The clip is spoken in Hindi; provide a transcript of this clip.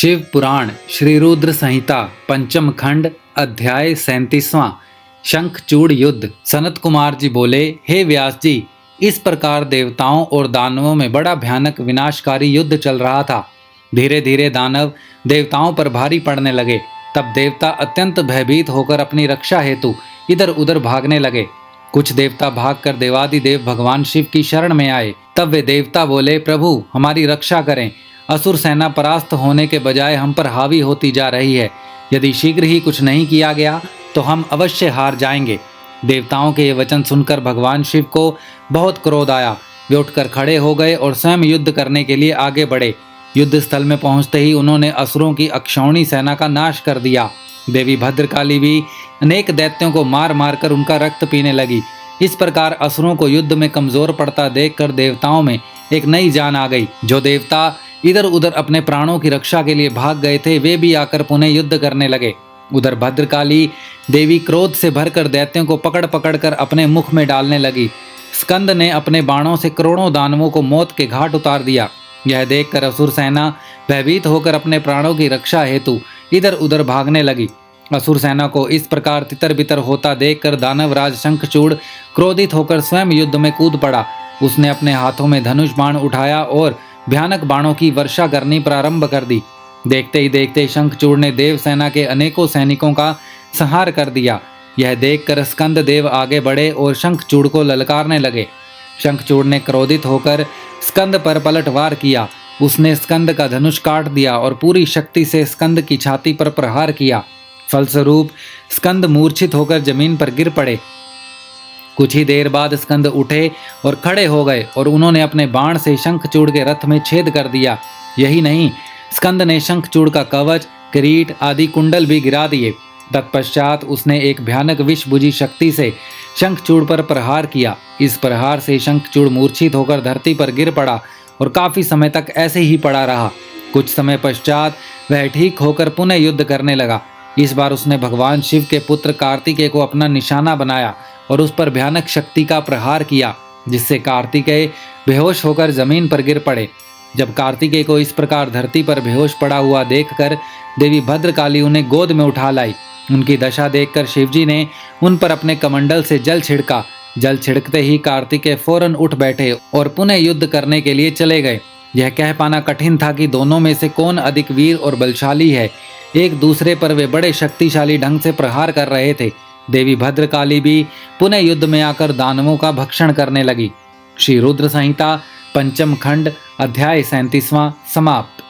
शिव पुराण श्री रुद्र संहिता पंचम खंड अध्याय 37वां शंखचूड़ युद्ध। सनत कुमार जी बोले, हे व्यास जी, इस प्रकार देवताओं और दानवों में बड़ा भयानक विनाशकारी युद्ध चल रहा था। धीरे धीरे दानव देवताओं पर भारी पड़ने लगे। तब देवता अत्यंत भयभीत होकर अपनी रक्षा हेतु इधर उधर भागने लगे। कुछ देवता भागकर देवादिदेव भगवान शिव की शरण में आए। तब वे देवता बोले, प्रभु हमारी रक्षा करें, असुर सेना परास्त होने के बजाय हम पर हावी होती जा रही है। यदि शीघ्र ही कुछ नहीं किया गया तो हम अवश्य हार जाएंगे। देवताओं के ये वचन सुनकर भगवान शिव को बहुत क्रोध आया। वे उठकर खड़े हो गए और स्वयं युद्ध करने के लिए आगे बढ़े। युद्ध स्थल में पहुंचते ही उन्होंने असुरों की अक्षौणी सेना का नाश कर दिया। देवी भद्रकाली भी अनेक दैत्यों को मार मार कर उनका रक्त पीने लगी। इस प्रकार असुरों को युद्ध में कमजोर पड़ता देखकर देवताओं में एक नई जान आ गई। जो देवता इधर उधर अपने प्राणों की रक्षा के लिए भाग गए थे, वे भी आकर पुनः युद्ध करने लगे। उधर भद्रकाली देवी क्रोध से भरकर दैत्यों को पकड़ पकड़ कर अपने मुख में डालने लगी। स्कंद ने अपने बाणों से करोड़ों दानवों को मौत के घाट उतार दिया। यह देखकर असुर सेना भयभीत होकर अपने प्राणों की रक्षा हेतु इधर उधर भागने लगी। असुर सेना को इस प्रकार तितर बितर होता देखकर दानवराज शंखचूड़ क्रोधित होकर स्वयं युद्ध में कूद पड़ा। उसने अपने हाथों में धनुष बाण उठाया और भयानक बाणों की वर्षा करनी प्रारंभ कर दी। देखते ही देखते शंखचूड़ ने देव सेना के अनेकों सैनिकों का संहार कर दिया। यह देखकर स्कंद देव आगे बढ़े और शंखचूड़ को ललकारने लगे। शंखचूड़ ने क्रोधित होकर स्कंद पर पलटवार किया। उसने स्कंद का धनुष काट दिया और पूरी शक्ति से स्कंद की छाती पर प्रहार किया। फलस्वरूप स्कंद मूर्छित होकर जमीन पर गिर पड़े। कुछ ही देर बाद स्कंद उठे और खड़े हो गए और उन्होंने अपने बाण से शंखचूड़ के रथ में छेद कर दिया। यही नहीं, स्कंद ने शंखचूड़ का कवच, किरीट आदि कुंडल भी गिरा दिए। तत्पश्चात उसने एक भयानक विष बुझी शक्ति से शंखचूड़ पर प्रहार किया। इस प्रहार से शंखचूड़ मूर्छित होकर धरती पर गिर पड़ा और काफी समय तक ऐसे ही पड़ा रहा। कुछ समय पश्चात वह ठीक होकर पुनः युद्ध करने लगा। इस बार उसने भगवान शिव के पुत्र कार्तिकेय को अपना निशाना बनाया और उस पर भयानक शक्ति का प्रहार किया, जिससे कार्तिकेय बेहोश होकर जमीन पर गिर पड़े। जब कार्तिकेय को इस प्रकार धरती पर बेहोश पड़ा हुआ देखकर देवी भद्रकाली उन्हें गोद में उठा लाई। उनकी दशा देखकर शिवजी ने उन पर अपने कमंडल से जल छिड़का। जल छिड़कते ही कार्तिकेय फौरन उठ बैठे और पुनः युद्ध करने के लिए चले गए। यह कह पाना कठिन था कि दोनों में से कौन अधिक वीर और बलशाली है। एक दूसरे पर वे बड़े शक्तिशाली ढंग से प्रहार कर रहे थे। देवी भद्रकाली भी पुनः युद्ध में आकर दानवों का भक्षण करने लगी। श्री रुद्र संहिता पंचम खंड अध्याय 37वां समाप्त।